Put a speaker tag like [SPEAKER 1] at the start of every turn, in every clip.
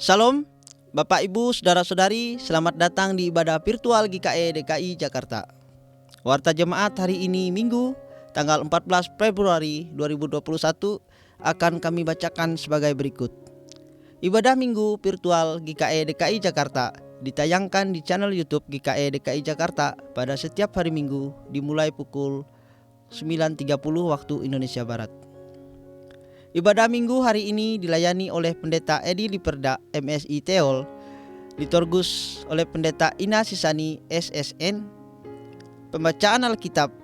[SPEAKER 1] Salam, Bapak Ibu, Saudara-saudari, selamat datang di ibadah virtual GKE DKI Jakarta. Warta Jemaat hari ini Minggu, tanggal 14 Februari 2021 akan kami bacakan sebagai berikut. Ibadah Minggu virtual GKE DKI Jakarta ditayangkan di channel YouTube GKE DKI Jakarta pada setiap hari Minggu dimulai pukul 9.30 waktu Indonesia Barat. Ibadah Minggu hari ini dilayani oleh Pendeta Edi Liperda MSI Teol, liturgus oleh Pendeta Ina Sisani SSN, pembacaan Alkitab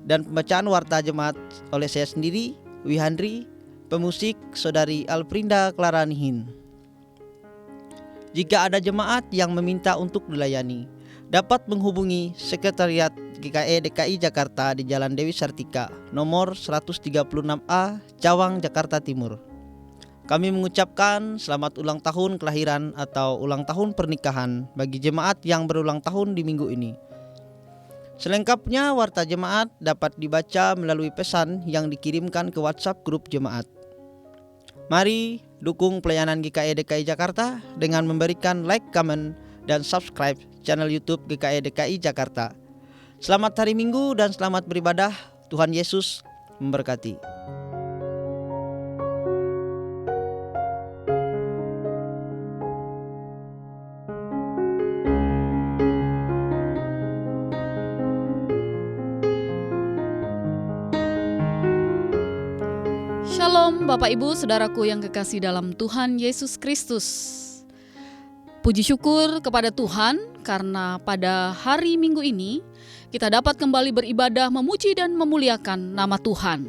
[SPEAKER 1] dan pembacaan Warta Jemaat oleh saya sendiri, Wihandri, pemusik Saudari Alfrinda Klaranihin. Jika ada jemaat yang meminta untuk dilayani, dapat menghubungi Sekretariat GKE DKI Jakarta di Jalan Dewi Sartika, nomor 136A, Cawang, Jakarta Timur. Kami mengucapkan selamat ulang tahun kelahiran atau ulang tahun pernikahan bagi jemaat yang berulang tahun di minggu ini. Selengkapnya warta jemaat dapat dibaca melalui pesan yang dikirimkan ke WhatsApp grup jemaat. Mari dukung pelayanan GKE DKI Jakarta dengan memberikan like, comment, dan subscribe channel YouTube GKE DKI Jakarta. Selamat hari Minggu dan selamat beribadah. Tuhan Yesus memberkati.
[SPEAKER 2] Shalom Bapak Ibu Saudaraku yang kekasih dalam Tuhan Yesus Kristus. Puji syukur kepada Tuhan karena pada hari Minggu ini kita dapat kembali beribadah, memuji dan memuliakan nama Tuhan.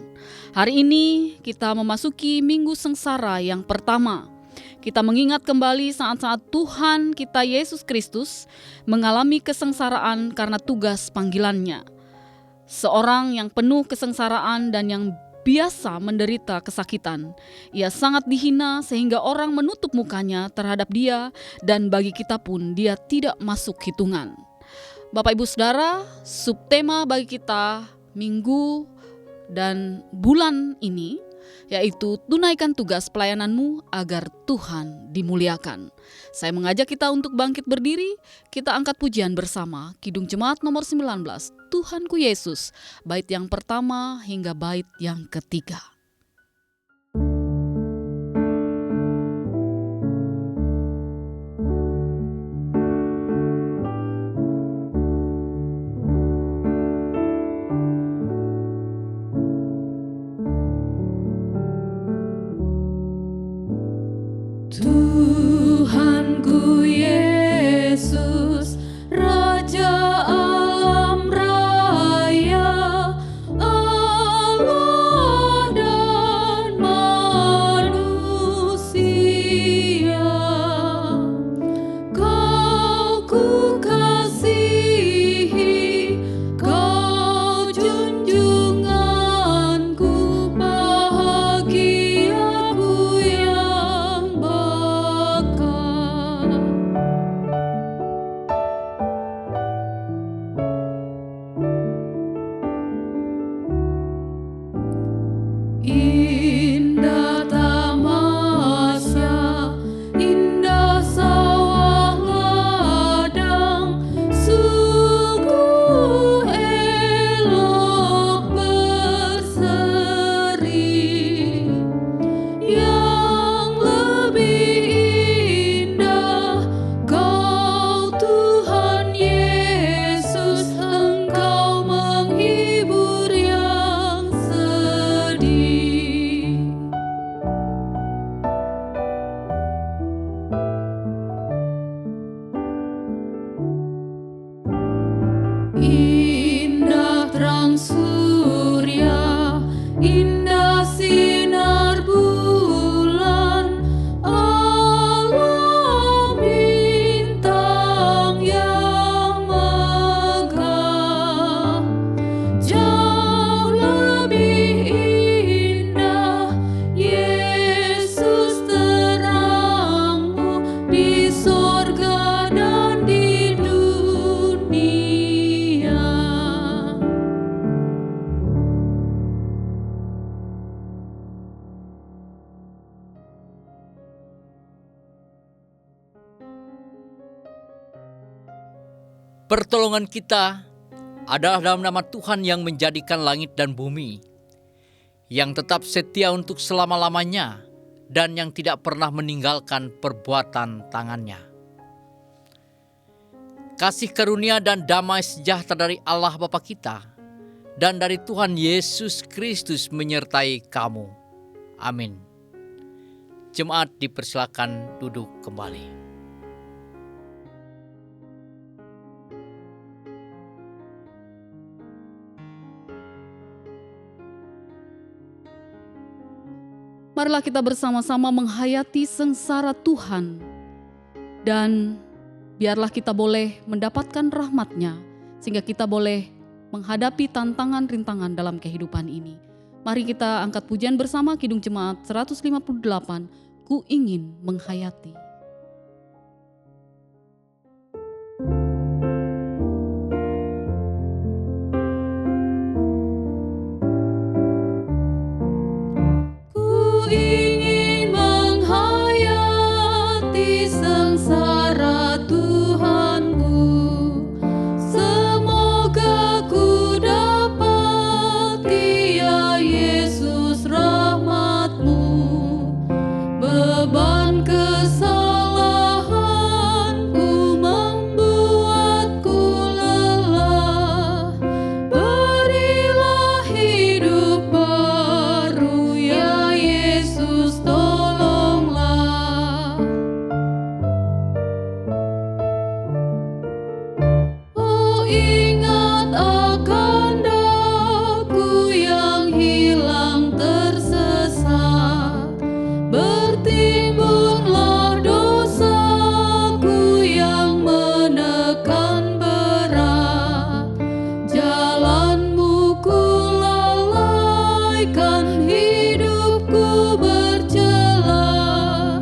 [SPEAKER 2] Hari ini kita memasuki Minggu Sengsara yang pertama. Kita mengingat kembali saat-saat Tuhan kita Yesus Kristus mengalami kesengsaraan karena tugas panggilannya. Seorang yang penuh kesengsaraan dan yang biasa menderita kesakitan. Ia sangat dihina sehingga orang menutup mukanya terhadap dia dan bagi kita pun dia tidak masuk hitungan. Bapak Ibu Saudara, subtema bagi kita minggu dan bulan ini yaitu tunaikan tugas pelayananmu agar Tuhan dimuliakan. Saya mengajak kita untuk bangkit berdiri, kita angkat pujian bersama Kidung Jemaat nomor 19, Tuhanku Yesus, bait yang pertama hingga bait yang ketiga.
[SPEAKER 3] Tuhanku Yesus, Raja alam raya, Allah dan manusia, Kau ku kasihi, Kau junjunganku, bahagiaku yang bakal. Indah tamasya, indah sawah ladang, sungguh elok berseri. Yang lebih indah, Kau Tuhan Yesus, Engkau menghibur yang sedih. Indah terang surya, indah sinar bulan, Allah bintang yang megah. Jauh lebih indah Yesus terangmu di sorga dan di dunia.
[SPEAKER 4] Pertolongan kita adalah dalam nama Tuhan yang menjadikan langit dan bumi, yang tetap setia untuk selama-lamanya dan yang tidak pernah meninggalkan perbuatan tangannya. Kasih karunia dan damai sejahtera dari Allah Bapa kita dan dari Tuhan Yesus Kristus menyertai kamu. Amin. Jemaat dipersilakan duduk kembali.
[SPEAKER 2] Marilah kita bersama-sama menghayati sengsara Tuhan. Dan biarlah kita boleh mendapatkan rahmat-Nya, sehingga kita boleh menghadapi tantangan-rintangan dalam kehidupan ini. Mari kita angkat pujian bersama Kidung Jemaat 158, Ku Ingin Menghayati.
[SPEAKER 3] Ku ingin menghayati sengsara Tuhanku, semoga ku dapati ya Yesus rahmat-Mu. Beban kesalahanku membuatku lelah, berilah hidup baru ya Yesus, tolonglah. Oh, ingat akan daku yang hilang tersesat, bertimbunlah dosaku yang menekan berat. Jalan-Mu ku lalaikan, hidupku bercela.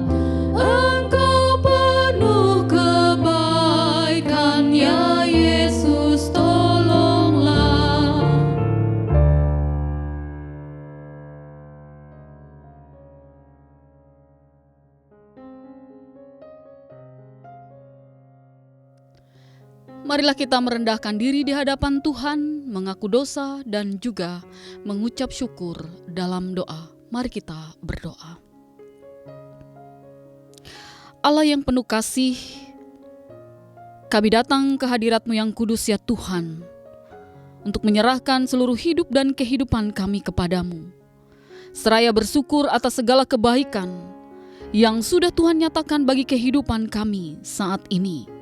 [SPEAKER 3] Engkau penuh kebaikan ya Yesus, tolonglah.
[SPEAKER 2] Marilah kita merendahkan diri di hadapan Tuhan, mengaku dosa dan juga mengucap syukur dalam doa. Mari kita berdoa. Allah yang penuh kasih, kami datang ke hadirat-Mu yang kudus ya Tuhan, untuk menyerahkan seluruh hidup dan kehidupan kami kepadamu. Seraya bersyukur atas segala kebaikan yang sudah Tuhan nyatakan bagi kehidupan kami saat ini.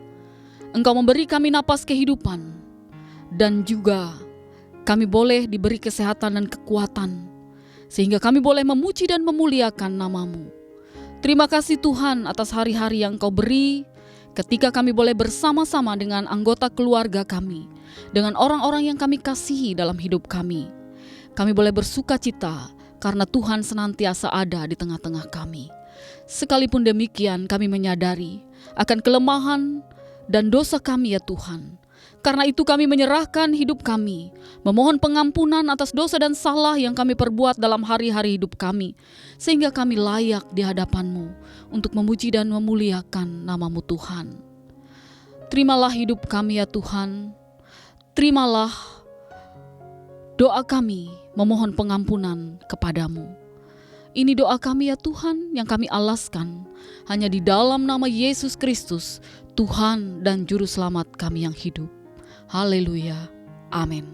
[SPEAKER 2] Engkau memberi kami napas kehidupan, dan juga kami boleh diberi kesehatan dan kekuatan, sehingga kami boleh memuji dan memuliakan nama-Mu. Terima kasih Tuhan atas hari-hari yang Kau beri, ketika kami boleh bersama-sama dengan anggota keluarga kami, dengan orang-orang yang kami kasihi dalam hidup kami. Kami boleh bersuka cita, karena Tuhan senantiasa ada di tengah-tengah kami. Sekalipun demikian, kami menyadari akan kelemahan dan dosa kami ya Tuhan. Karena itu kami menyerahkan hidup kami, memohon pengampunan atas dosa dan salah yang kami perbuat dalam hari-hari hidup kami, sehingga kami layak di hadapan-Mu untuk memuji dan memuliakan nama-Mu Tuhan. Terimalah hidup kami ya Tuhan, terimalah doa kami memohon pengampunan kepadamu. Ini doa kami ya Tuhan yang kami alaskan hanya di dalam nama Yesus Kristus, Tuhan dan Juru Selamat kami yang hidup. Haleluya. Amin.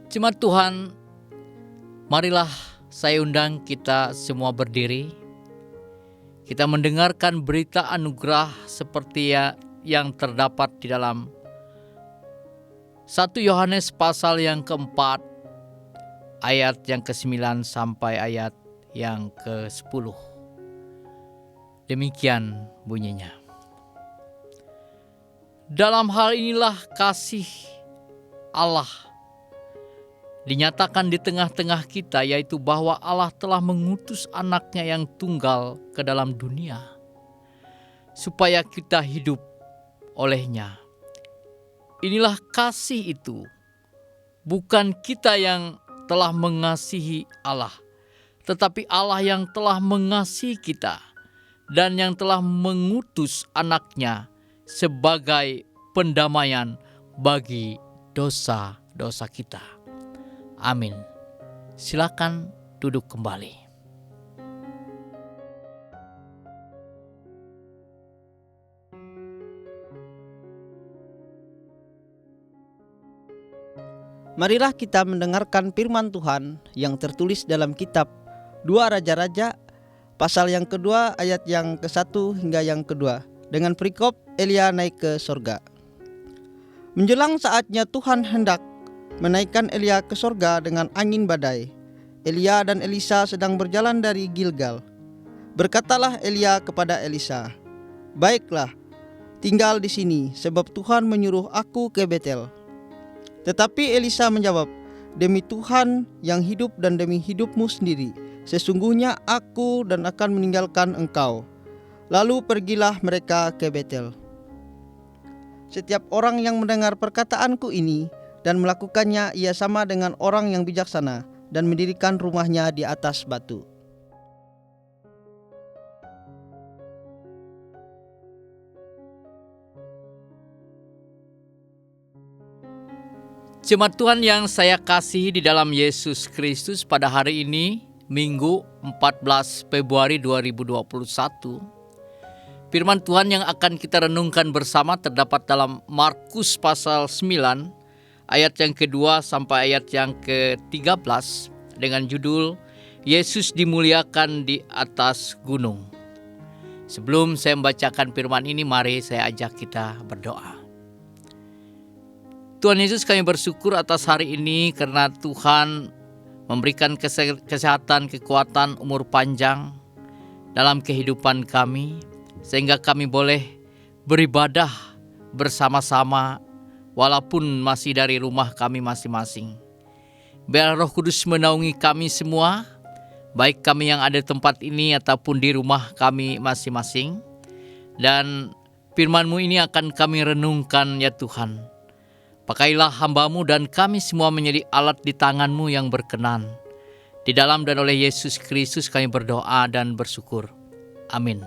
[SPEAKER 4] Jemaat Tuhan, marilah saya undang kita semua berdiri. Kita mendengarkan berita anugerah seperti yang terdapat di dalam 1 Yohanes pasal yang keempat, ayat yang ke-9 sampai ayat yang ke-10. Demikian bunyinya. Dalam hal inilah kasih Allah dinyatakan di tengah-tengah kita, yaitu bahwa Allah telah mengutus anaknya yang tunggal ke dalam dunia, supaya kita hidup olehnya. Inilah kasih itu, bukan kita yang telah mengasihi Allah, tetapi Allah yang telah mengasihi kita dan yang telah mengutus anaknya sebagai pendamaian bagi dosa-dosa kita. Amin. Silakan duduk kembali.
[SPEAKER 1] Marilah kita mendengarkan firman Tuhan yang tertulis dalam kitab 2 Raja-Raja pasal yang kedua ayat yang ke-1 hingga yang kedua dengan perikop Elia naik ke sorga. Menjelang saatnya Tuhan hendak menaikkan Elia ke sorga dengan angin badai. Elia dan Elisa sedang berjalan dari Gilgal. Berkatalah Elia kepada Elisa, "Baiklah, tinggal di sini sebab Tuhan menyuruh aku ke Betel." Tetapi Elisa menjawab, "Demi Tuhan yang hidup dan demi hidupmu sendiri, sesungguhnya aku dan akan meninggalkan engkau." Lalu pergilah mereka ke Betel. Setiap orang yang mendengar perkataanku ini dan melakukannya, ia sama dengan orang yang bijaksana dan mendirikan rumahnya di atas batu.
[SPEAKER 4] Jemaat Tuhan yang saya kasihi di dalam Yesus Kristus, pada hari ini, Minggu 14 Februari 2021, firman Tuhan yang akan kita renungkan bersama terdapat dalam Markus pasal 9, ayat yang kedua sampai ayat yang ke-13 dengan judul Yesus dimuliakan di atas gunung. Sebelum saya membacakan firman ini, mari saya ajak kita berdoa. Tuhan Yesus, kami bersyukur atas hari ini karena Tuhan memberikan kesehatan, kekuatan, umur panjang dalam kehidupan kami, sehingga kami boleh beribadah bersama-sama walaupun masih dari rumah kami masing-masing. Biar Roh Kudus menaungi kami semua, baik kami yang ada di tempat ini ataupun di rumah kami masing-masing. Dan firman-Mu ini akan kami renungkan ya Tuhan. Pakailah hamba-Mu dan kami semua menjadi alat di tangan-Mu yang berkenan. Di dalam dan oleh Yesus Kristus kami berdoa dan bersyukur. Amin.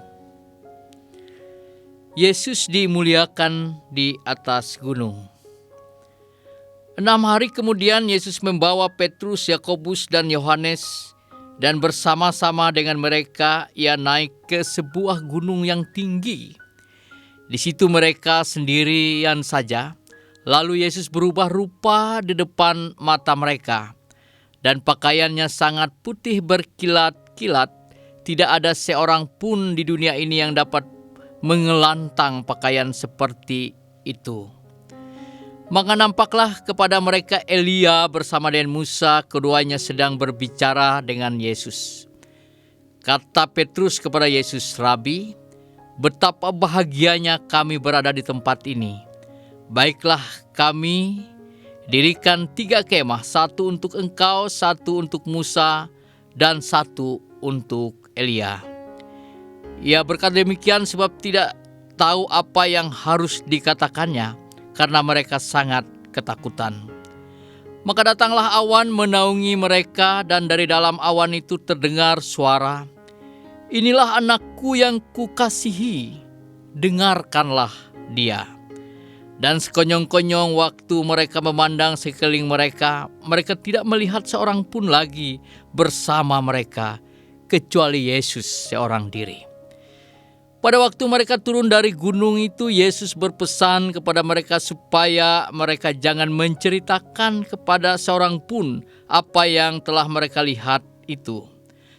[SPEAKER 4] Yesus dimuliakan di atas gunung. 6 hari kemudian Yesus membawa Petrus, Yakobus dan Yohanes, dan bersama-sama dengan mereka ia naik ke sebuah gunung yang tinggi. Di situ mereka sendirian saja. Lalu Yesus berubah rupa di depan mata mereka, dan pakaiannya sangat putih berkilat-kilat. Tidak ada seorang pun di dunia ini yang dapat mengelantang pakaian seperti itu. Maka nampaklah kepada mereka Elia bersama dengan Musa, keduanya sedang berbicara dengan Yesus. Kata Petrus kepada Yesus, "Rabi, betapa bahagianya kami berada di tempat ini. Baiklah, kami dirikan 3 kemah, 1 untuk engkau, 1 untuk Musa, dan 1 untuk Elia." Ia berkata demikian sebab tidak tahu apa yang harus dikatakannya, karena mereka sangat ketakutan. Maka datanglah awan menaungi mereka, dan dari dalam awan itu terdengar suara, "Inilah anakku yang kukasihi, dengarkanlah dia." Dan sekonyong-konyong waktu mereka memandang sekeliling mereka, mereka tidak melihat seorang pun lagi bersama mereka, kecuali Yesus seorang diri. Pada waktu mereka turun dari gunung itu, Yesus berpesan kepada mereka supaya mereka jangan menceritakan kepada seorang pun apa yang telah mereka lihat itu,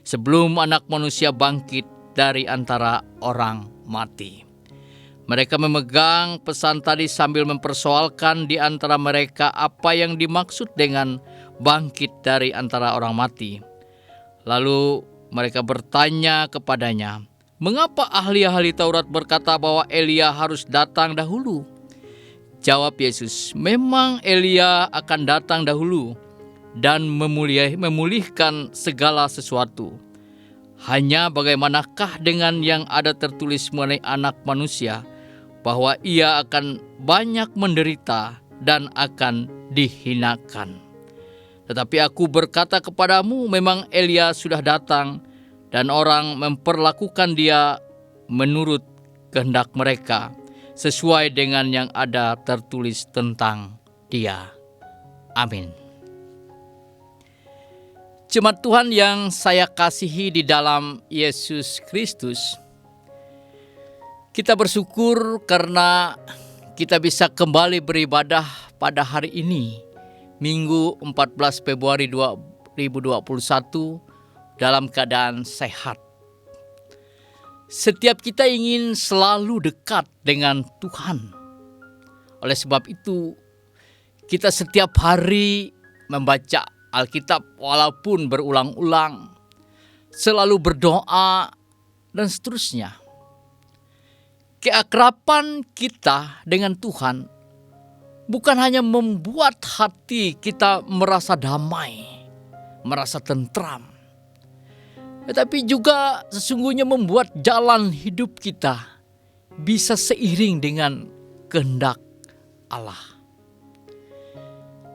[SPEAKER 4] sebelum Anak Manusia bangkit dari antara orang mati. Mereka memegang pesan tadi sambil mempersoalkan di antara mereka apa yang dimaksud dengan bangkit dari antara orang mati. Lalu mereka bertanya kepadanya, "Mengapa ahli-ahli Taurat berkata bahwa Elia harus datang dahulu?" Jawab Yesus, "Memang Elia akan datang dahulu dan memulihkan segala sesuatu. Hanya bagaimanakah dengan yang ada tertulis mengenai Anak Manusia, bahwa ia akan banyak menderita dan akan dihinakan." Tetapi aku berkata kepadamu, memang Elia sudah datang dan orang memperlakukan dia menurut kehendak mereka, sesuai dengan yang ada tertulis tentang dia. Amin. Jemaat Tuhan yang saya kasihi di dalam Yesus Kristus, kita bersyukur karena kita bisa kembali beribadah pada hari ini, Minggu 14 Februari 2021, dalam keadaan sehat. Setiap kita ingin selalu dekat dengan Tuhan. Oleh sebab itu, kita setiap hari membaca Alkitab walaupun berulang-ulang, selalu berdoa, dan seterusnya. Keakraban kita dengan Tuhan bukan hanya membuat hati kita merasa damai, merasa tentram, tetapi juga sesungguhnya membuat jalan hidup kita bisa seiring dengan kehendak Allah.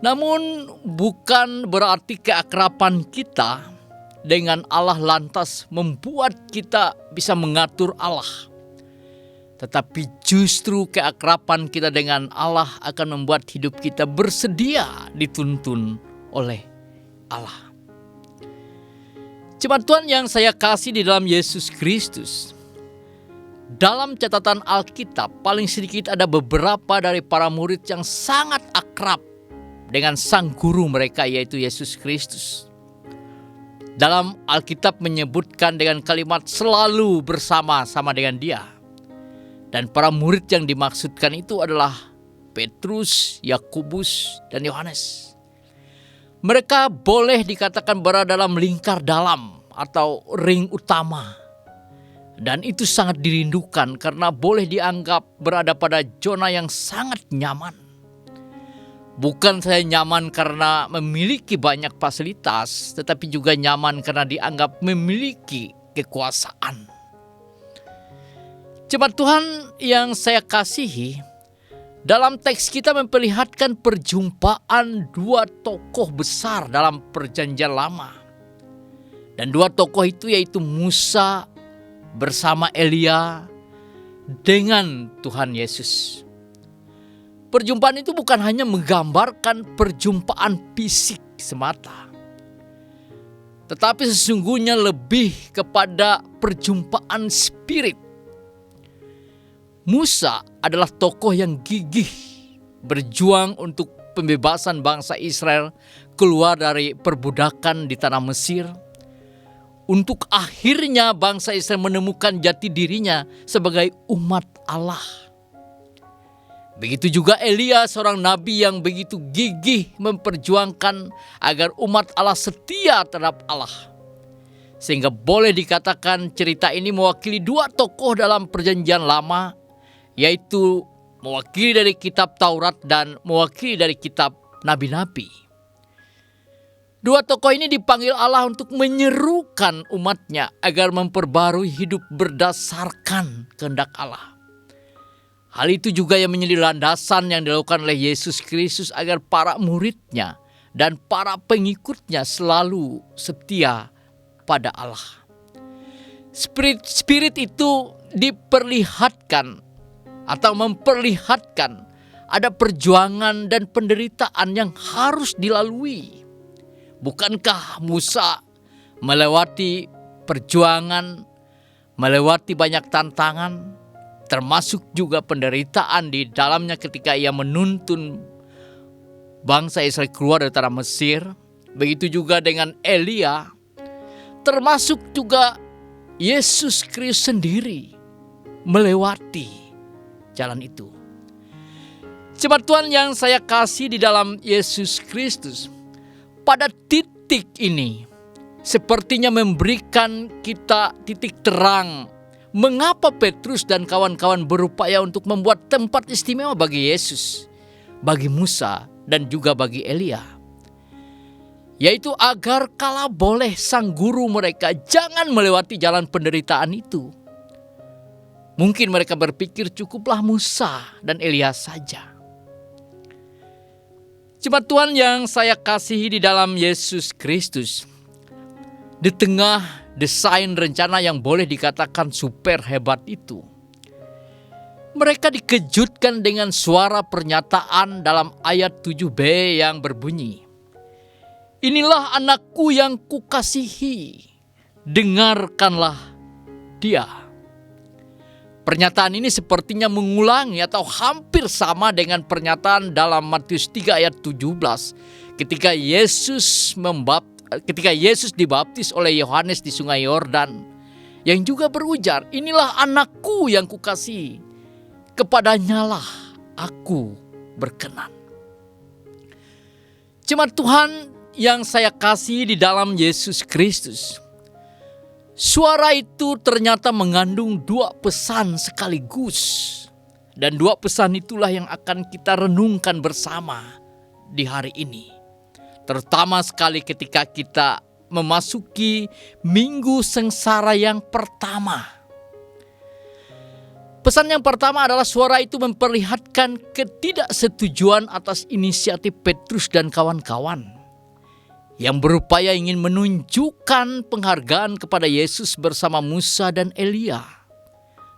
[SPEAKER 4] Namun bukan berarti keakraban kita dengan Allah lantas membuat kita bisa mengatur Allah. Tetapi justru keakraban kita dengan Allah akan membuat hidup kita bersedia dituntun oleh Allah. Jemaat Tuhan yang saya kasih di dalam Yesus Kristus, dalam catatan Alkitab paling sedikit ada beberapa dari para murid yang sangat akrab dengan sang guru mereka, yaitu Yesus Kristus. Dalam Alkitab menyebutkan dengan kalimat selalu bersama-sama dengan dia. Dan para murid yang dimaksudkan itu adalah Petrus, Yakobus, dan Yohanes. Mereka boleh dikatakan berada dalam lingkar dalam atau ring utama. Dan itu sangat dirindukan karena boleh dianggap berada pada zona yang sangat nyaman. Bukan saja nyaman karena memiliki banyak fasilitas, tetapi juga nyaman karena dianggap memiliki kekuasaan. Jemaat Tuhan yang saya kasihi, dalam teks kita memperlihatkan perjumpaan dua tokoh besar dalam Perjanjian Lama. Dan dua tokoh itu yaitu Musa bersama Elia dengan Tuhan Yesus. Perjumpaan itu bukan hanya menggambarkan perjumpaan fisik semata, tetapi sesungguhnya lebih kepada perjumpaan spirit. Musa adalah tokoh yang gigih berjuang untuk pembebasan bangsa Israel keluar dari perbudakan di tanah Mesir. Untuk akhirnya bangsa Israel menemukan jati dirinya sebagai umat Allah. Begitu juga Elia, seorang nabi yang begitu gigih memperjuangkan agar umat Allah setia terhadap Allah. Sehingga boleh dikatakan cerita ini mewakili dua tokoh dalam Perjanjian Lama, yaitu mewakili dari kitab Taurat dan mewakili dari kitab Nabi-Nabi. Dua tokoh ini dipanggil Allah untuk menyerukan umatnya agar memperbarui hidup berdasarkan kehendak Allah. Hal itu juga yang menjadi landasan yang dilakukan oleh Yesus Kristus agar para muridnya dan para pengikutnya selalu setia pada Allah. Spirit itu diperlihatkan atau memperlihatkan ada perjuangan dan penderitaan yang harus dilalui. Bukankah Musa melewati perjuangan, melewati banyak tantangan, termasuk juga penderitaan di dalamnya ketika ia menuntun bangsa Israel keluar dari tanah Mesir? Begitu juga dengan Elia, termasuk juga Yesus Kristus sendiri melewati jalan itu. Jemaat Tuhan yang saya kasih di dalam Yesus Kristus, pada titik ini sepertinya memberikan kita titik terang mengapa Petrus dan kawan-kawan berupaya untuk membuat tempat istimewa bagi Yesus, bagi Musa, dan juga bagi Elia. Yaitu agar kala boleh sang guru mereka jangan melewati jalan penderitaan itu. Mungkin mereka berpikir cukuplah Musa dan Elia saja. Jemaat Tuhan yang saya kasihi di dalam Yesus Kristus, di tengah desain rencana yang boleh dikatakan super hebat itu, mereka dikejutkan dengan suara pernyataan dalam ayat 7b yang berbunyi, "Inilah anakku yang kukasihi, dengarkanlah dia." Pernyataan ini sepertinya mengulangi atau hampir sama dengan pernyataan dalam Matius 3 ayat 17 ketika Yesus dibaptis oleh Yohanes di Sungai Yordan, yang juga berujar, "Inilah anakku yang kukasihi, kepadanyalah aku berkenan." Jemaat Tuhan yang saya kasih di dalam Yesus Kristus, suara itu ternyata mengandung dua pesan sekaligus. Dan dua pesan itulah yang akan kita renungkan bersama di hari ini. Terutama sekali ketika kita memasuki minggu sengsara yang pertama. Pesan yang pertama adalah suara itu memperlihatkan ketidaksetujuan atas inisiatif Petrus dan kawan-kawan yang berupaya ingin menunjukkan penghargaan kepada Yesus bersama Musa dan Elia.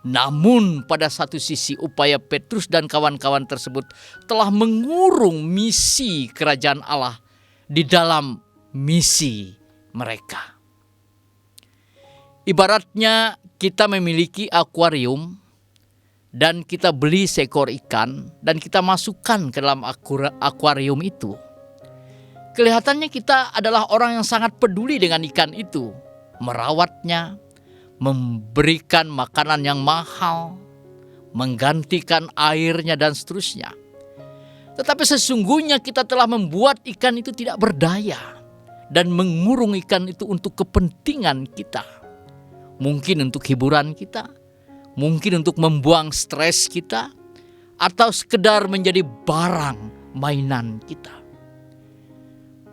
[SPEAKER 4] Namun pada satu sisi upaya Petrus dan kawan-kawan tersebut telah mengurung misi kerajaan Allah di dalam misi mereka. Ibaratnya kita memiliki akuarium dan kita beli seekor ikan dan kita masukkan ke dalam akuarium itu. Kelihatannya kita adalah orang yang sangat peduli dengan ikan itu, merawatnya, memberikan makanan yang mahal, menggantikan airnya dan seterusnya. Tetapi sesungguhnya kita telah membuat ikan itu tidak berdaya dan mengurung ikan itu untuk kepentingan kita. Mungkin untuk hiburan kita, mungkin untuk membuang stres kita, atau sekedar menjadi barang mainan kita.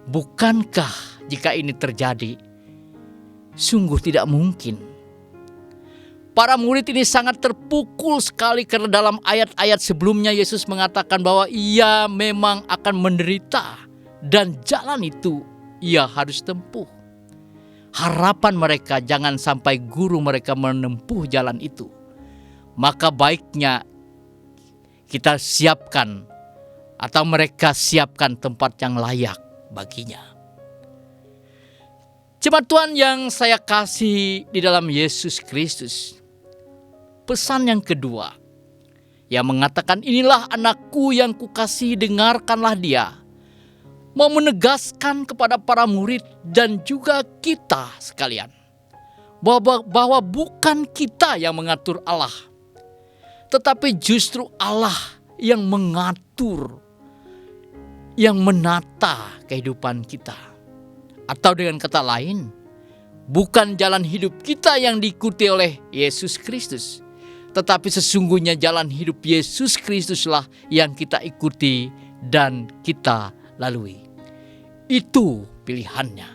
[SPEAKER 4] Bukankah jika ini terjadi, sungguh tidak mungkin? Para murid ini sangat terpukul sekali karena dalam ayat-ayat sebelumnya Yesus mengatakan bahwa ia memang akan menderita dan jalan itu ia harus tempuh. Harapan mereka jangan sampai guru mereka menempuh jalan itu. Maka baiknya kita siapkan atau mereka siapkan tempat yang layak baginya. Jemaat Tuhan yang saya kasih di dalam Yesus Kristus, pesan yang kedua yang mengatakan inilah anakku yang kukasihi, dengarkanlah dia, mau menegaskan kepada para murid dan juga kita sekalian bahwa bukan kita yang mengatur Allah, tetapi justru Allah yang mengatur, yang menata kehidupan kita. Atau dengan kata lain, bukan jalan hidup kita yang diikuti oleh Yesus Kristus, tetapi sesungguhnya jalan hidup Yesus Kristuslah yang kita ikuti dan kita lalui. Itu pilihannya.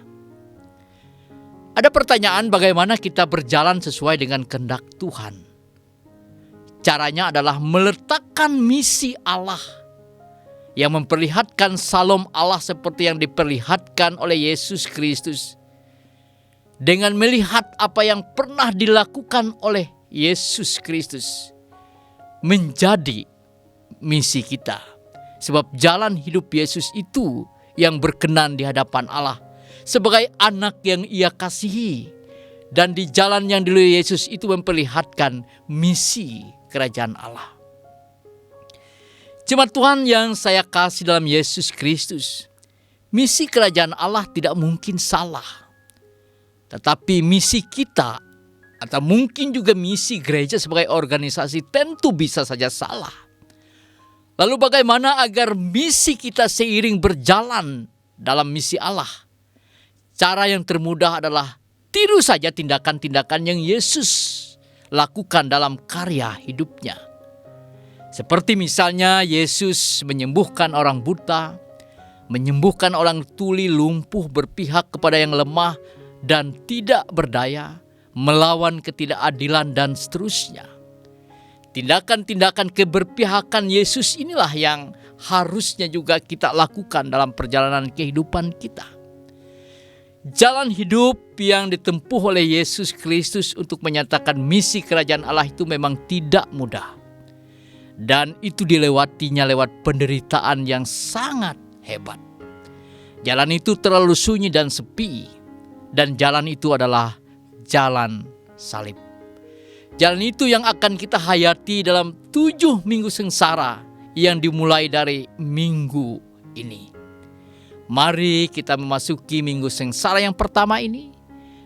[SPEAKER 4] Ada pertanyaan, bagaimana kita berjalan sesuai dengan kehendak Tuhan? Caranya adalah meletakkan misi Allah yang memperlihatkan salom Allah seperti yang diperlihatkan oleh Yesus Kristus. Dengan melihat apa yang pernah dilakukan oleh Yesus Kristus menjadi misi kita. Sebab jalan hidup Yesus itu yang berkenan di hadapan Allah sebagai anak yang ia kasihi. Dan di jalan yang dilalui Yesus itu memperlihatkan misi kerajaan Allah. Jemaat Tuhan yang saya kasih dalam Yesus Kristus, misi kerajaan Allah tidak mungkin salah. Tetapi misi kita atau mungkin juga misi gereja sebagai organisasi tentu bisa saja salah. Lalu bagaimana agar misi kita seiring berjalan dalam misi Allah? Cara yang termudah adalah tiru saja tindakan-tindakan yang Yesus lakukan dalam karya hidupnya. Seperti misalnya Yesus menyembuhkan orang buta, menyembuhkan orang tuli, lumpuh, berpihak kepada yang lemah dan tidak berdaya, melawan ketidakadilan dan seterusnya. Tindakan-tindakan keberpihakan Yesus inilah yang harusnya juga kita lakukan dalam perjalanan kehidupan kita. Jalan hidup yang ditempuh oleh Yesus Kristus untuk menyatakan misi kerajaan Allah itu memang tidak mudah. Dan itu dilewatinya lewat penderitaan yang sangat hebat. Jalan itu terlalu sunyi dan sepi. Dan jalan itu adalah jalan salib. Jalan itu yang akan kita hayati dalam 7 minggu sengsara yang dimulai dari minggu ini. Mari kita memasuki minggu sengsara yang pertama ini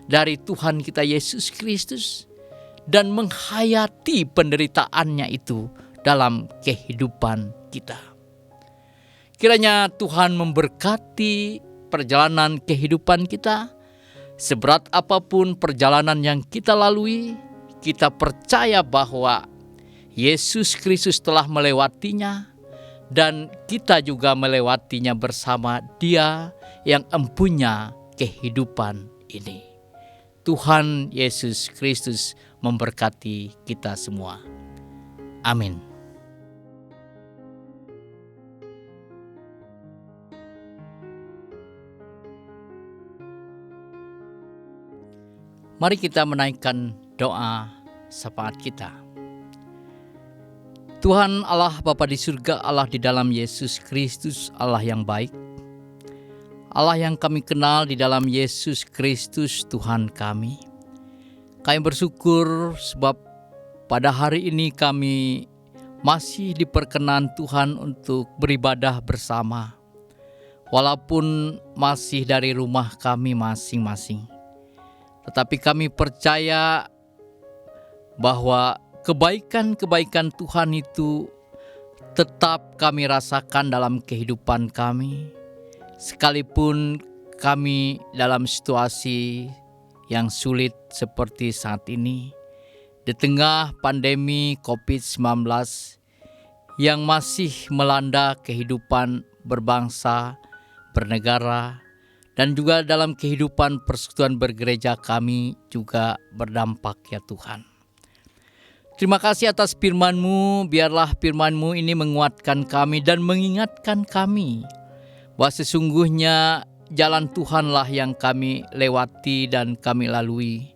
[SPEAKER 4] dari Tuhan kita Yesus Kristus dan menghayati penderitaannya itu dalam kehidupan kita. Kiranya Tuhan memberkati perjalanan kehidupan kita. Seberat apapun perjalanan yang kita lalui, kita percaya bahwa Yesus Kristus telah melewatinya dan kita juga melewatinya bersama Dia yang empunya kehidupan ini. Tuhan Yesus Kristus memberkati kita semua. Amin. Mari kita menaikkan doa syafaat kita. Tuhan Allah Bapa di surga, Allah di dalam Yesus Kristus, Allah yang baik. Allah yang kami kenal di dalam Yesus Kristus Tuhan kami. Kami bersyukur sebab pada hari ini kami masih diperkenan Tuhan untuk beribadah bersama. Walaupun masih dari rumah kami masing-masing. Tetapi kami percaya bahwa kebaikan-kebaikan Tuhan itu tetap kami rasakan dalam kehidupan kami. Sekalipun kami dalam situasi yang sulit seperti saat ini. Di tengah pandemi COVID-19 yang masih melanda kehidupan berbangsa, bernegara, dan juga dalam kehidupan persekutuan bergereja kami juga berdampak ya Tuhan. Terima kasih atas firman-Mu, biarlah firman-Mu ini menguatkan kami dan mengingatkan kami bahwa sesungguhnya jalan Tuhanlah yang kami lewati dan kami lalui.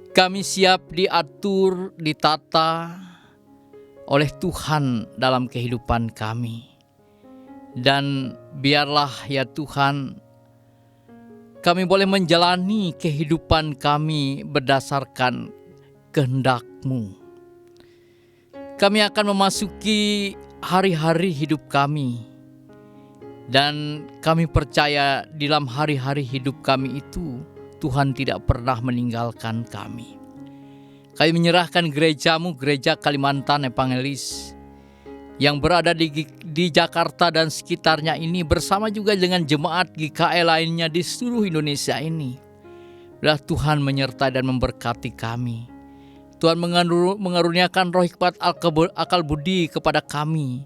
[SPEAKER 4] Kami siap diatur, ditata oleh Tuhan dalam kehidupan kami. Dan biarlah ya Tuhan, kami boleh menjalani kehidupan kami berdasarkan kehendak-Mu. Kami akan memasuki hari-hari hidup kami. Dan kami percaya dalam hari-hari hidup kami itu Tuhan tidak pernah meninggalkan kami. Kami menyerahkan gereja-Mu, Gereja Kalimantan Evangelis yang berada di Jakarta dan sekitarnya ini bersama juga dengan jemaat GKE lainnya di seluruh Indonesia ini. Biarlah Tuhan menyertai dan memberkati kami. Tuhan mengaruniakan roh hikmat akal budi kepada kami,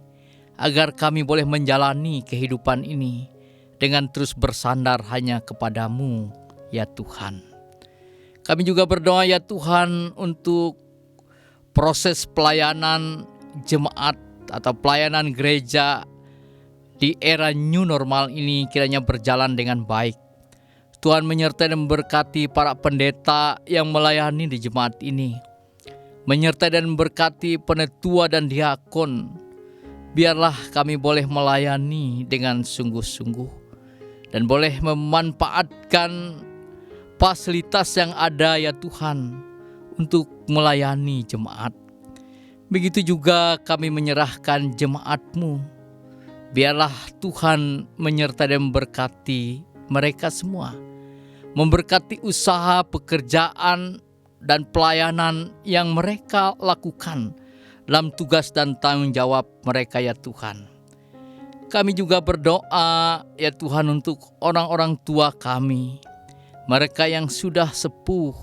[SPEAKER 4] agar kami boleh menjalani kehidupan ini dengan terus bersandar hanya kepada-Mu, ya Tuhan. Kami juga berdoa ya Tuhan untuk proses pelayanan jemaat atau pelayanan gereja di era new normal ini kiranya berjalan dengan baik. Tuhan menyertai dan memberkati para pendeta yang melayani di jemaat ini. Menyertai dan memberkati penetua dan diakon. Biarlah kami boleh melayani dengan sungguh-sungguh dan boleh memanfaatkan fasilitas yang ada ya Tuhan untuk melayani jemaat. Begitu juga kami menyerahkan jemaat-Mu. Biarlah Tuhan menyertai dan memberkati mereka semua. Memberkati usaha, pekerjaan, dan pelayanan yang mereka lakukan dalam tugas dan tanggung jawab mereka ya Tuhan. Kami juga berdoa ya Tuhan untuk orang-orang tua kami, mereka yang sudah sepuh.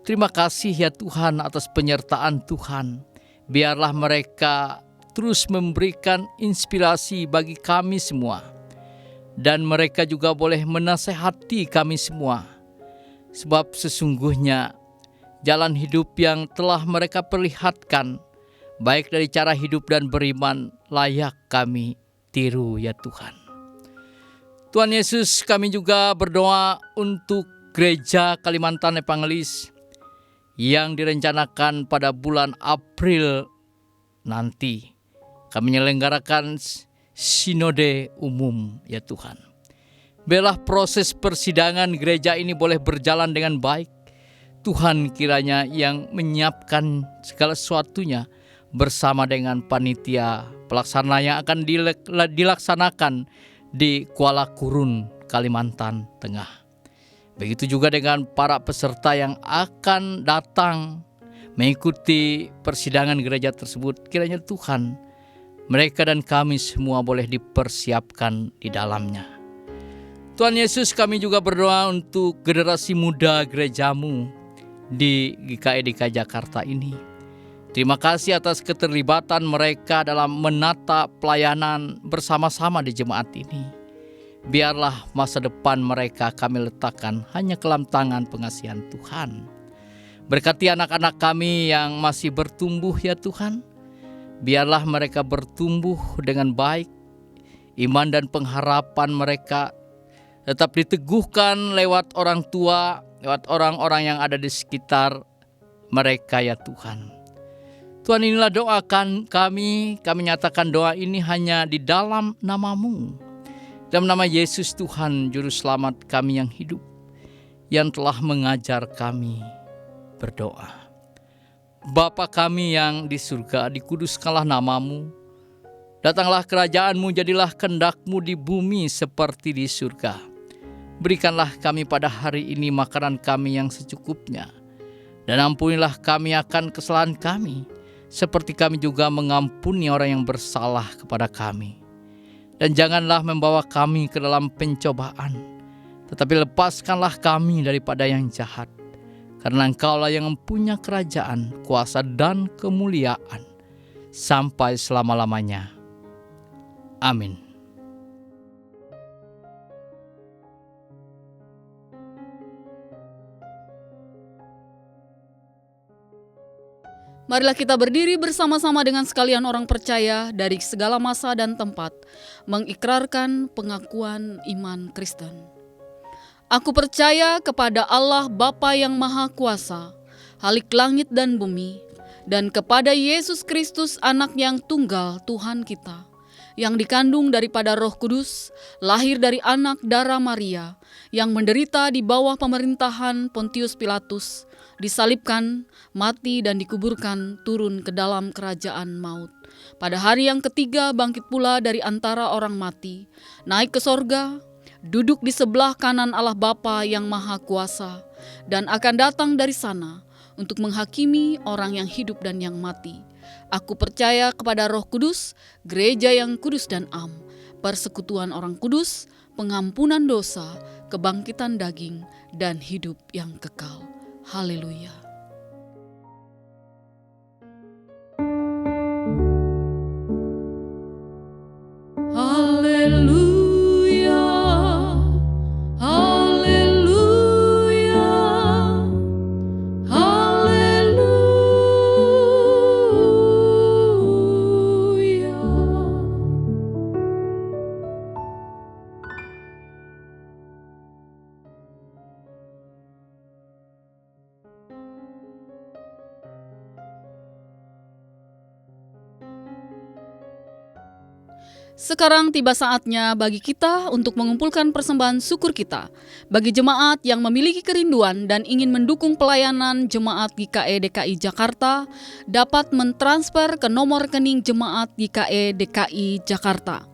[SPEAKER 4] Terima kasih ya Tuhan atas penyertaan Tuhan. Biarlah mereka terus memberikan inspirasi bagi kami semua. Dan mereka juga boleh menasehati kami semua. Sebab sesungguhnya jalan hidup yang telah mereka perlihatkan baik dari cara hidup dan beriman, layak kami tiru ya Tuhan. Tuhan Yesus, kami juga berdoa untuk Gereja Kalimantan Evangelis yang direncanakan pada bulan April nanti. Kami menyelenggarakan sinode umum ya Tuhan. Biarlah proses persidangan gereja ini boleh berjalan dengan baik. Tuhan kiranya yang menyiapkan segala sesuatunya bersama dengan panitia pelaksana yang akan dilaksanakan di Kuala Kurun, Kalimantan Tengah. Begitu juga dengan para peserta yang akan datang mengikuti persidangan gereja tersebut. Kiranya Tuhan, mereka dan kami semua boleh dipersiapkan di dalamnya. Tuhan Yesus, kami juga berdoa untuk generasi muda gerejamu di GKI DKI Jakarta ini. Terima kasih atas keterlibatan mereka dalam menata pelayanan bersama-sama di jemaat ini. Biarlah masa depan mereka kami letakkan hanya ke dalam tangan pengasihan Tuhan. Berkati anak-anak kami yang masih bertumbuh ya Tuhan. Biarlah mereka bertumbuh dengan baik. Iman dan pengharapan mereka tetap diteguhkan lewat orang tua, lewat orang-orang yang ada di sekitar mereka ya Tuhan. Tuhan, inilah doakan kami nyatakan doa ini hanya di dalam nama-Mu. Dalam nama Yesus Tuhan, Juru Selamat kami yang hidup, yang telah mengajar kami berdoa. Bapa kami yang di surga, dikuduskanlah nama-Mu. Datanglah kerajaan-Mu, jadilah kehendak-Mu di bumi seperti di surga. Berikanlah kami pada hari ini makanan kami yang secukupnya. Dan ampunilah kami akan kesalahan kami, seperti kami juga mengampuni orang yang bersalah kepada kami. Dan janganlah membawa kami ke dalam pencobaan, tetapi lepaskanlah kami daripada yang jahat. Karena Engkaulah yang mempunyai kerajaan, kuasa dan kemuliaan sampai selama-lamanya. Amin.
[SPEAKER 2] Marilah kita berdiri bersama-sama dengan sekalian orang percaya dari segala masa dan tempat, mengikrarkan pengakuan iman Kristen. Aku percaya kepada Allah Bapa yang Maha Kuasa, Khalik langit dan bumi, dan kepada Yesus Kristus anak yang tunggal Tuhan kita, yang dikandung daripada Roh Kudus, lahir dari anak darah Maria, yang menderita di bawah pemerintahan Pontius Pilatus, disalibkan, mati dan dikuburkan, turun ke dalam kerajaan maut. Pada hari yang ketiga bangkit pula dari antara orang mati, naik ke sorga, duduk di sebelah kanan Allah Bapa yang Maha Kuasa, dan akan datang dari sana untuk menghakimi orang yang hidup dan yang mati. Aku percaya kepada Roh Kudus, gereja yang kudus dan am, persekutuan orang kudus, pengampunan dosa, kebangkitan daging, dan hidup yang kekal. Haleluya.
[SPEAKER 3] Haleluya, haleluya, haleluya.
[SPEAKER 2] Sekarang tiba saatnya bagi kita untuk mengumpulkan persembahan syukur kita bagi jemaat yang memiliki kerinduan dan ingin mendukung pelayanan jemaat GKI DKI Jakarta dapat mentransfer ke nomor rekening jemaat GKI DKI Jakarta.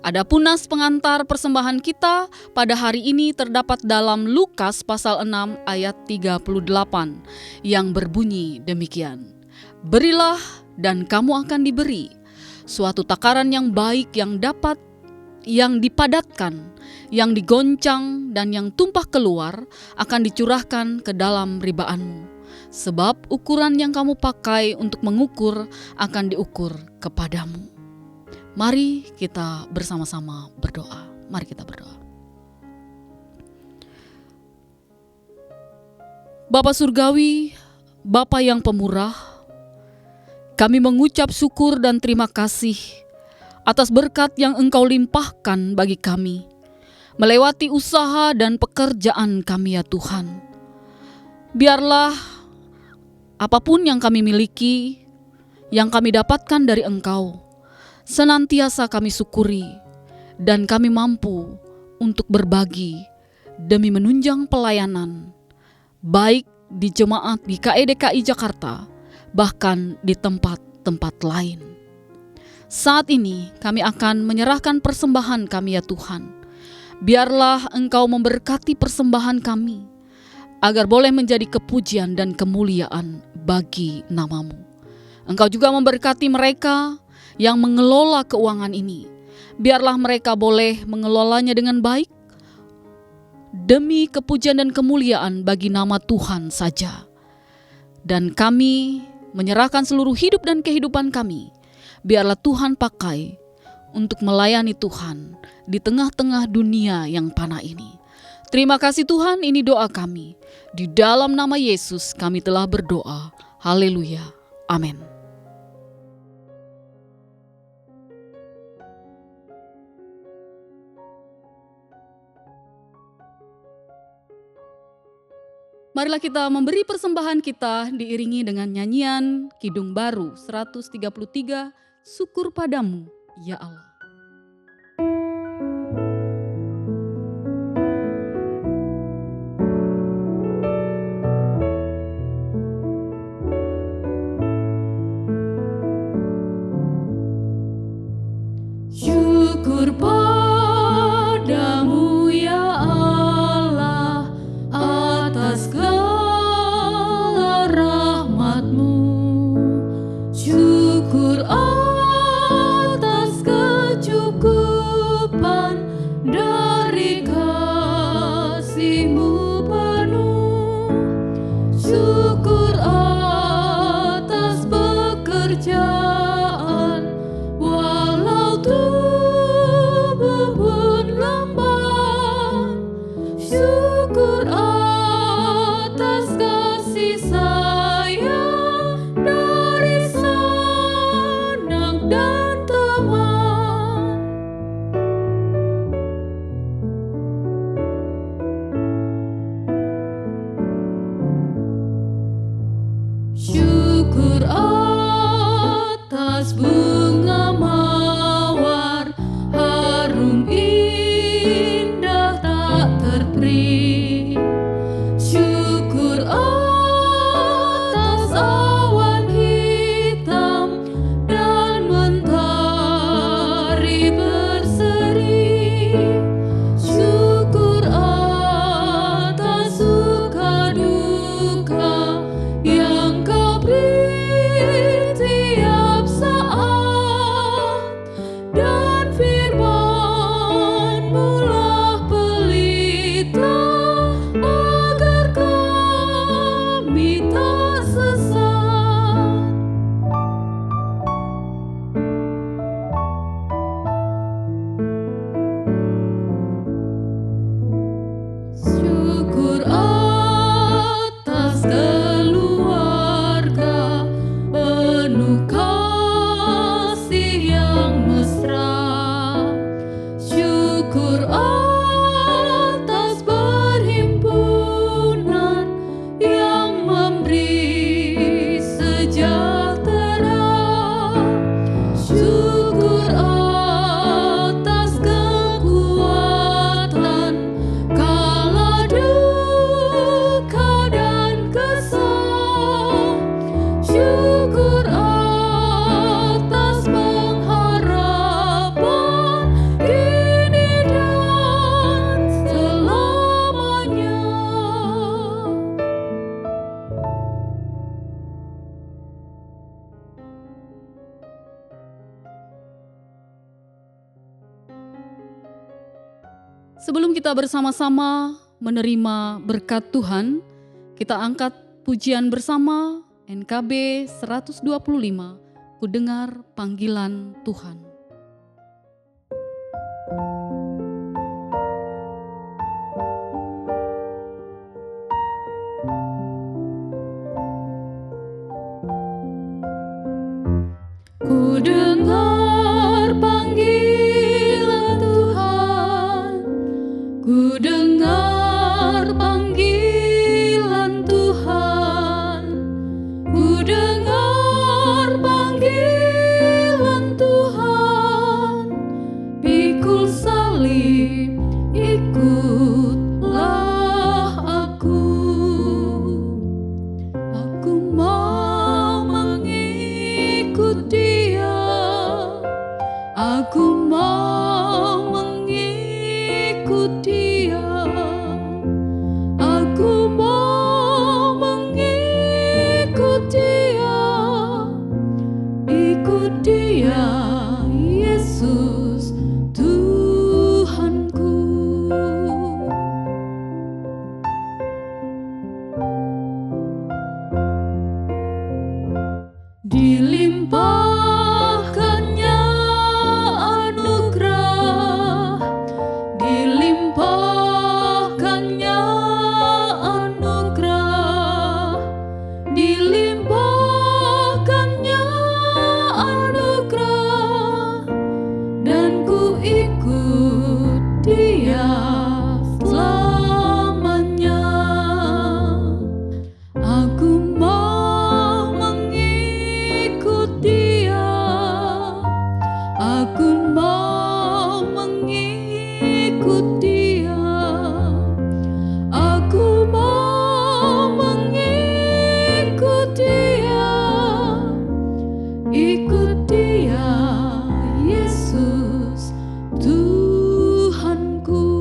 [SPEAKER 2] Adapun nas pengantar persembahan kita pada hari ini terdapat dalam Lukas pasal 6 ayat 38 yang berbunyi demikian. Berilah dan kamu akan diberi. Suatu takaran yang baik yang dipadatkan, yang digoncang dan yang tumpah keluar akan dicurahkan ke dalam ribaanmu. Sebab ukuran yang kamu pakai untuk mengukur akan diukur kepadamu. Mari kita bersama-sama berdoa. Mari kita berdoa. Bapa Surgawi, Bapa yang pemurah, Kami mengucap syukur dan terima kasih atas berkat yang Engkau limpahkan bagi kami, melewati usaha dan pekerjaan kami ya Tuhan. Biarlah apapun yang kami miliki, yang kami dapatkan dari Engkau, senantiasa kami syukuri dan kami mampu untuk berbagi demi menunjang pelayanan, baik di jemaat GKI DKI Jakarta, bahkan di tempat-tempat lain. Saat ini kami akan menyerahkan persembahan kami ya Tuhan. Biarlah Engkau memberkati persembahan kami, agar boleh menjadi kepujian dan kemuliaan bagi nama-Mu. Engkau juga memberkati mereka yang mengelola keuangan ini. Biarlah mereka boleh mengelolanya dengan baik, demi kepujian dan kemuliaan bagi nama Tuhan saja. Dan kami menyerahkan seluruh hidup dan kehidupan kami, biarlah Tuhan pakai untuk melayani Tuhan di tengah-tengah dunia yang panah ini. Terima kasih Tuhan, ini doa kami. Di dalam nama Yesus kami telah berdoa. Haleluya. Amin. Marilah kita memberi persembahan kita diiringi dengan nyanyian Kidung Baru 133, Syukur Padamu, ya Allah.
[SPEAKER 3] Syukur padamu ya Allah atas segala rahmat-Mu. Syukur atas kecukupan dari kasih-Mu penuh. Syukur atas pekerjaan walau tubuh pun lemah. Syukur atas kasih sayang dari sanak dan teman. Syukur atas bunga mawar harum indah tak terperi. Syukur atas awan hitam dan mentari berseri. Syukur atas suka duka yang Kau beri tiap saat, dan firman-Mu lah pelita agar kami tak sesat. Syukur atas keluarga penuh kasih yang mesra. Syukur atas perhimpunan yang memberi sejahtera. Syukur atas kekuatan kala duka dan kesal. Syukur atas pengharapan kini dan selamanya.
[SPEAKER 2] Sebelum kita bersama-sama menerima berkat Tuhan, kita angkat pujian bersama NKB 125, Ku Dengar Panggilan Tuhan.
[SPEAKER 3] dengar panggilan Tuhan, ku dengar panggilan Tuhan, ku dengar panggilan Tuhan, pikul salib ikutlah aku. Aku mau mengikut Dia, aku mau mengikut Dia, aku mau mengikut Dia, ikut Dia, Yesus Tuhanku. Dilimpahkannya anugerah, dilimpahkannya anugerah, dilimpahkannya anugerah, dan ku ikut Dia selamanya. Aku mau mengikut Dia, aku mau mengikut Dia, aku mau mengikut Dia, ikut Dia, Yesus Tuhanku.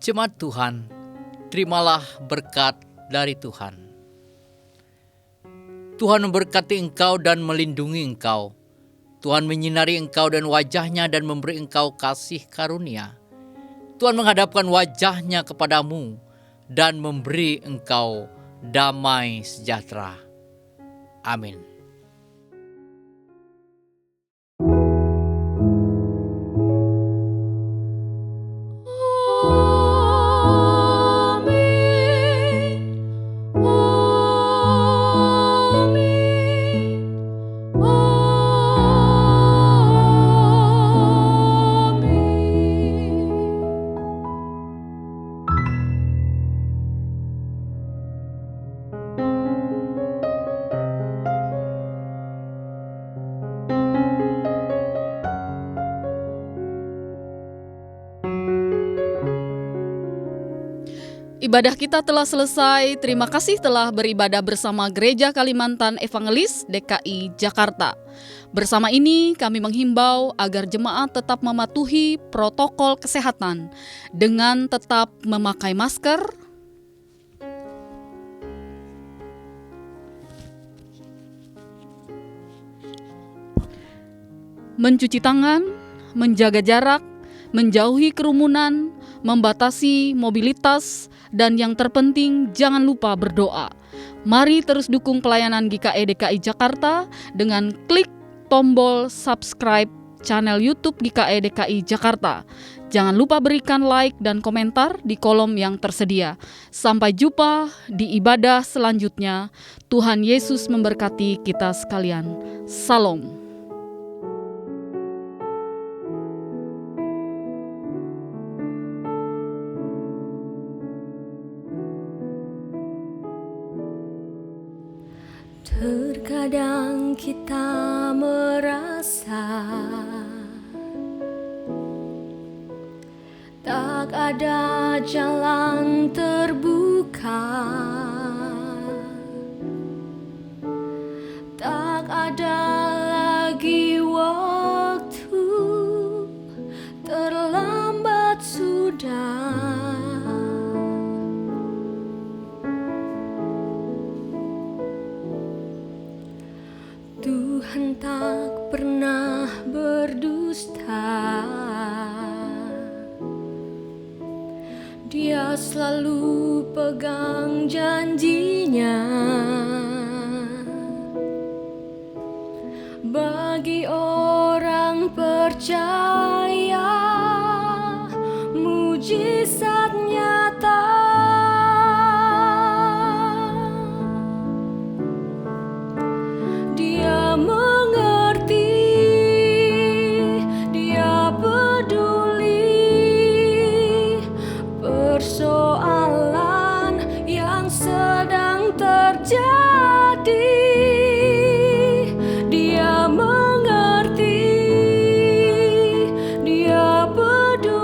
[SPEAKER 4] Jemaat Tuhan, terimalah berkat dari Tuhan. Tuhan memberkati engkau dan melindungi engkau. Tuhan menyinari engkau dan wajahnya dan memberi engkau kasih karunia. Tuhan menghadapkan wajahnya kepadamu dan memberi engkau damai sejahtera. Amin.
[SPEAKER 2] Ibadah kita telah selesai. Terima kasih telah beribadah bersama Gereja Kalimantan Evangelis DKI Jakarta. Bersama ini kami menghimbau agar jemaat tetap mematuhi protokol kesehatan dengan tetap memakai masker, mencuci tangan, menjaga jarak, menjauhi kerumunan, membatasi mobilitas, dan yang terpenting jangan lupa berdoa. Mari terus dukung pelayanan GKE DKI Jakarta dengan klik tombol subscribe channel YouTube GKE DKI Jakarta. Jangan lupa berikan like dan komentar di kolom yang tersedia. Sampai jumpa di ibadah selanjutnya. Tuhan Yesus memberkati kita sekalian. Salam.
[SPEAKER 3] Terkadang kita merasa tak ada jalan terbuka, tak ada lagi waktu, terlambat sudah. Tuhan tak pernah berdusta, Dia selalu pegang janjinya. Bagi orang percaya, mujizat nyata. Dia mengerti, Dia peduli persoalan yang sedang terjadi. Dia mengerti, Dia peduli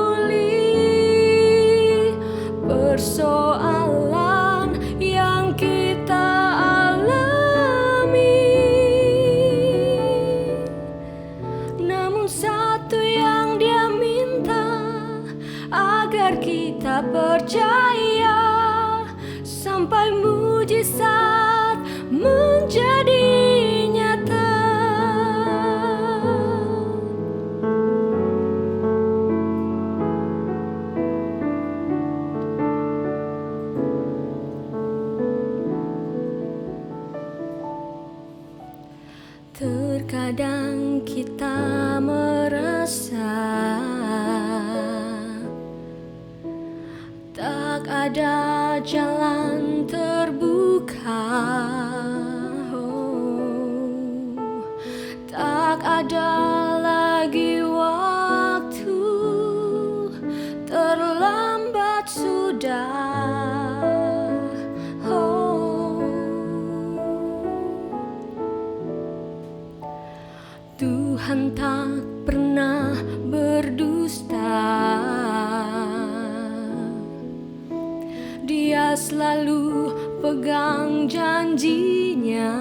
[SPEAKER 3] persoalan yang kita alami. Namun satu yang Dia minta, agar kita percaya sampai mujizat menjadi nyata. Terkadang kita merasa tak ada jalan terbuka, tak ada lagi waktu, terlambat sudah. Tuhan tak pernah berdusta. Dia selalu pegang janjinya.